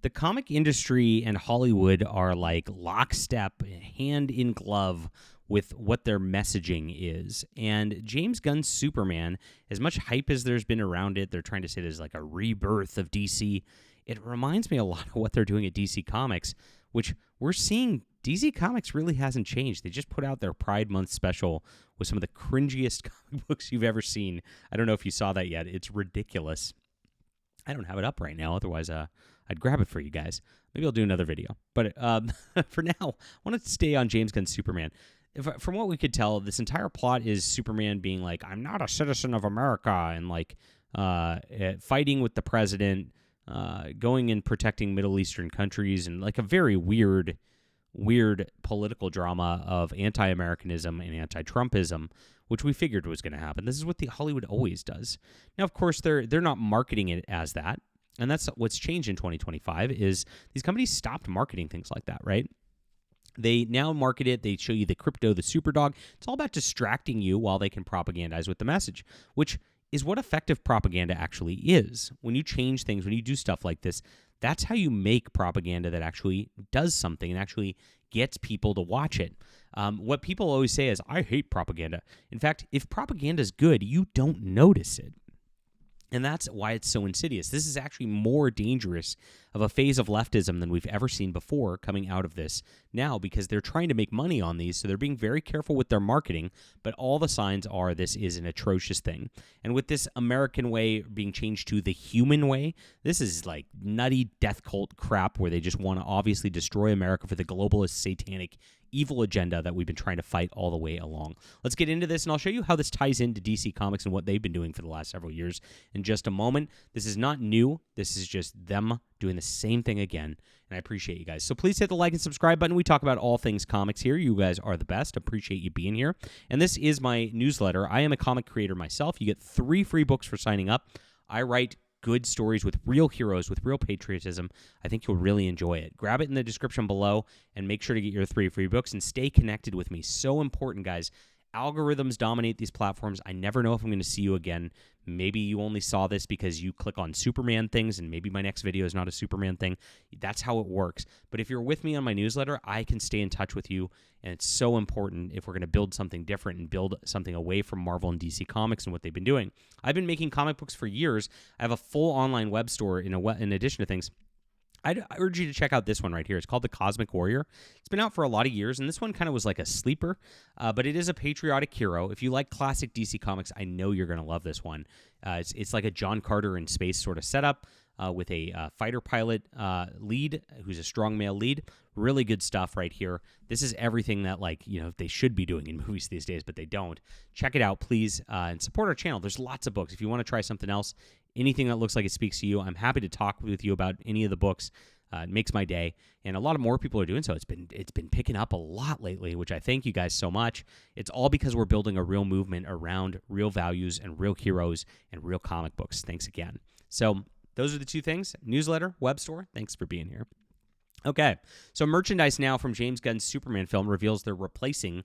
The comic industry and Hollywood are like lockstep, hand in glove with what their messaging is. And James Gunn's Superman, as much hype as there's been around it, they're trying to say there's like a rebirth of DC. It reminds me a lot of what they're doing at DC Comics, which we're seeing DC Comics really hasn't changed. They just put out their Pride Month special with some of the cringiest comic books you've ever seen. I don't know if you saw that yet. It's ridiculous. I don't have it up right now. Otherwise, I'd grab it for you guys. Maybe I'll do another video. But for now, I want to stay on James Gunn's Superman. From what we could tell, this entire plot is Superman being like, I'm not a citizen of America, and like fighting with the president, going and protecting Middle Eastern countries, and like a very weird political drama of anti-Americanism and anti-Trumpism, which we figured was going to happen. This is what the Hollywood always does. Now, of course, they're not marketing it as that, and that's what's changed in 2025 is these companies stopped marketing things like that, right? They now market it. They show you the crypto, the superdog. It's all about distracting you while they can propagandize with the message, which is what effective propaganda actually is. When you change things, when you do stuff like this, that's how you make propaganda that actually does something and actually gets people to watch it. What people always say is, I hate propaganda. In fact, if propaganda is good, you don't notice it. And that's why it's so insidious. This is actually more dangerous of a phase of leftism than we've ever seen before coming out of this now, because they're trying to make money on these, so they're being very careful with their marketing, but all the signs are this is an atrocious thing. And with this American way being changed to the human way, this is like nutty death cult crap where they just want to obviously destroy America for the globalist, satanic, evil agenda that we've been trying to fight all the way along. Let's get into this, and I'll show you how this ties into DC Comics and what they've been doing for the last several years in just a moment. This is not new. This is just them doing the same thing again, and I appreciate you guys. So please hit the like and subscribe button. We talk about all things comics here. You guys are the best. Appreciate you being here. And this is my newsletter. I am a comic creator myself. You get 3 free books for signing up. I write good stories with real heroes, with real patriotism. I think you'll really enjoy it. Grab it in the description below and make sure to get your 3 free books and stay connected with me. So important, guys. Algorithms dominate these platforms. I never know if I'm going to see you again. Maybe you only saw this because you click on Superman things, and maybe my next video is not a Superman thing. That's how it works. But if you're with me on my newsletter, I can stay in touch with you, and it's so important if we're going to build something different and build something away from Marvel and DC Comics and what they've been doing. I've been making comic books for years. I have a full online web store in addition to things. I'd urge you to check out this one right here. It's called The Cosmic Warrior. It's been out for a lot of years, and this one kind of was like a sleeper, but it is a patriotic hero. If you like classic DC Comics, I know you're going to love this one. It's like a John Carter in space sort of setup with a fighter pilot lead who's a strong male lead. Really good stuff right here. This is everything that they should be doing in movies these days, but they don't. Check it out, please, and support our channel. There's lots of books. If you want to try something else, anything that looks like it speaks to you, I'm happy to talk with you about any of the books. It makes my day, and a lot of more people are doing so. It's been picking up a lot lately, which I thank you guys so much. It's all because we're building a real movement around real values and real heroes and real comic books. Thanks again. So those are the 2 things: newsletter, web store. Thanks for being here. Okay, so merchandise now from James Gunn's Superman film reveals they're replacing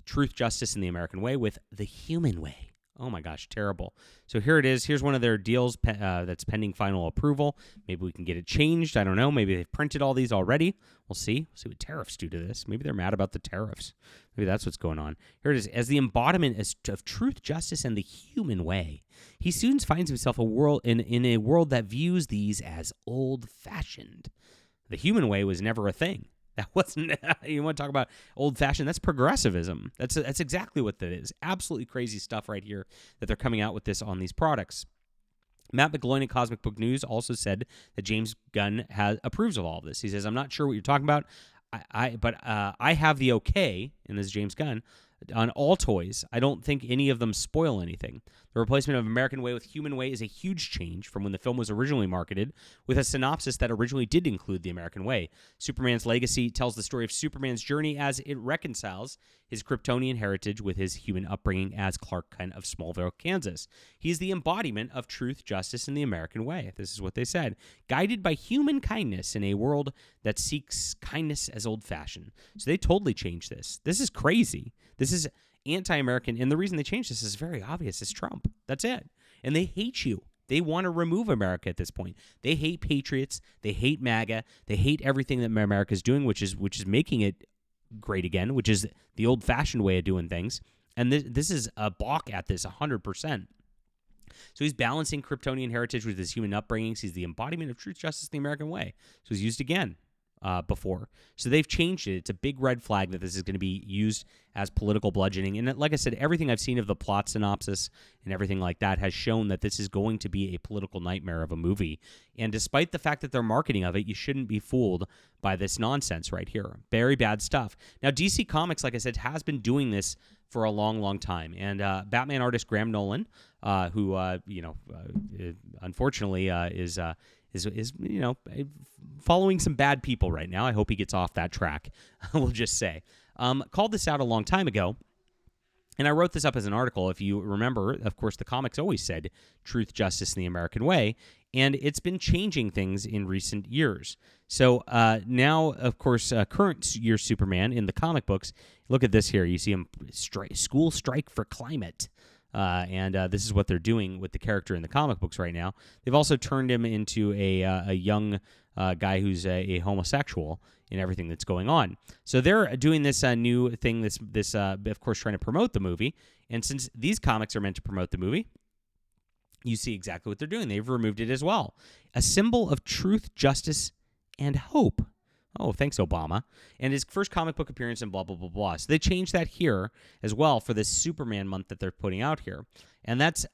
Truth, Justice, and the American Way with the Human Way. Oh my gosh, terrible. So here it is. Here's one of their deals that's pending final approval. Maybe we can get it changed. I don't know. Maybe they've printed all these already. We'll see. We'll see what tariffs do to this. Maybe they're mad about the tariffs. Maybe that's what's going on. Here it is. As the embodiment of truth, justice, and the human way, he soon finds himself in a world that views these as old-fashioned. The human way was never a thing. That wasn't, you want to talk about old-fashioned, that's progressivism. That's exactly what that is. Absolutely crazy stuff right here that they're coming out with this on these products. Matt McGloin at Cosmic Book News also said that James Gunn approves of all of this. He says, I'm not sure what you're talking about, but I have the okay, and this is James Gunn, on all toys. I don't think any of them spoil anything. The replacement of American Way with Human Way is a huge change from when the film was originally marketed, with a synopsis that originally did include the American Way. Superman's legacy tells the story of Superman's journey as it reconciles his Kryptonian heritage with his human upbringing as Clark Kent of Smallville, Kansas. He is the embodiment of truth, justice, and the American way. This is what they said. Guided by human kindness in a world that seeks kindness as old-fashioned. So they totally changed this. This is crazy. This is anti-American, and the reason they changed this is very obvious. It's Trump. That's it. And they hate you. They want to remove America at this point. They hate patriots. They hate MAGA. They hate everything that America's doing, which is making it great again, which is the old-fashioned way of doing things. And this is a balk at this 100%. So he's balancing Kryptonian heritage with his human upbringings. He's the embodiment of truth, justice, the American way. So he's used again before. So they've changed it. It's a big red flag that this is going to be used as political bludgeoning. And like I said, everything I've seen of the plot synopsis and everything like that has shown that this is going to be a political nightmare of a movie. And despite the fact that they're marketing of it, you shouldn't be fooled by this nonsense right here. Very bad stuff. Now, DC Comics, like I said, has been doing this for a long, long time. And Batman artist Graham Nolan, who unfortunately is following some bad people right now. I hope he gets off that track. We'll just say, called this out a long time ago. And I wrote this up as an article. If you remember, of course, the comics always said truth, justice, and the American way. And it's been changing things in recent years. So now, of course, current year Superman in the comic books, look at this here. You see him, school strike for climate. And this is what they're doing with the character in the comic books right now. They've also turned him into a young guy who's a homosexual in everything that's going on. So they're doing this new thing, this of course, trying to promote the movie. And since these comics are meant to promote the movie, you see exactly what they're doing. They've removed it as well. A symbol of truth, justice, and hope. Oh, thanks, Obama. And his first comic book appearance and blah, blah, blah, blah. So they changed that here as well for this Superman month that they're putting out here. And that's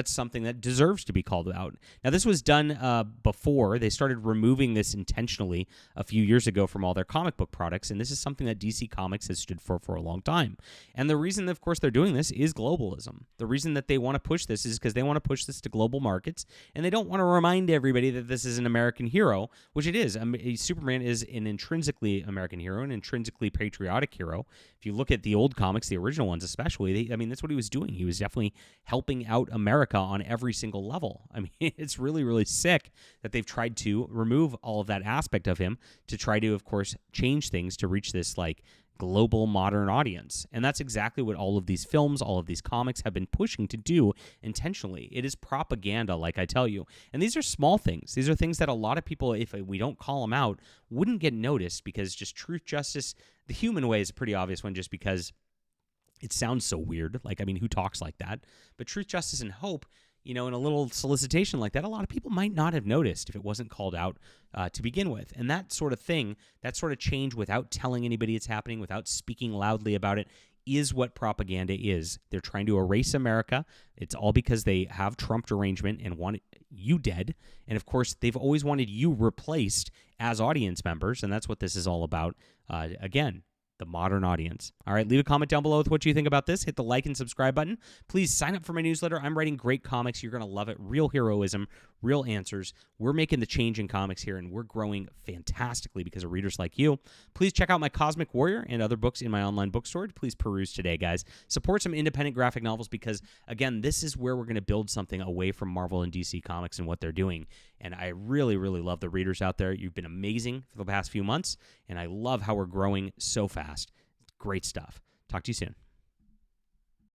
something that deserves to be called out. Now, this was done before. They started removing this intentionally a few years ago from all their comic book products, and this is something that DC Comics has stood for a long time. And the reason, of course, they're doing this is globalism. The reason that they want to push this is because they want to push this to global markets, and they don't want to remind everybody that this is an American hero, which it is. Superman is an intrinsically American hero, an intrinsically patriotic hero. If you look at the old comics, the original ones especially, that's what he was doing. He was definitely helping out America on every single level. I mean, it's really, really sick that they've tried to remove all of that aspect of him to try to, of course, change things to reach this, like, global modern audience. And that's exactly what all of these films, all of these comics have been pushing to do intentionally. It is propaganda, like I tell you. And these are small things. These are things that a lot of people, if we don't call them out, wouldn't get noticed, because just truth, justice, the human way is a pretty obvious one, just because it sounds so weird. Like, I mean, who talks like that? But truth, justice, and hope, in a little solicitation like that, a lot of people might not have noticed if it wasn't called out to begin with. And that sort of thing, that sort of change without telling anybody it's happening, without speaking loudly about it, is what propaganda is. They're trying to erase America. It's all because they have Trump derangement and want you dead. And, of course, they've always wanted you replaced as audience members, and that's what this is all about. Again, the modern audience. All right, leave a comment down below with what you think about this. Hit the like and subscribe button. Please sign up for my newsletter. I'm writing great comics. You're going to love it. Real heroism, real answers. We're making the change in comics here, and we're growing fantastically because of readers like you. Please check out my Cosmic Warrior and other books in my online bookstore. Please peruse today, guys. Support some independent graphic novels because, again, this is where we're going to build something away from Marvel and DC Comics and what they're doing. And I really, really love the readers out there. You've been amazing for the past few months, and I love how we're growing so fast. Great stuff. Talk to you soon.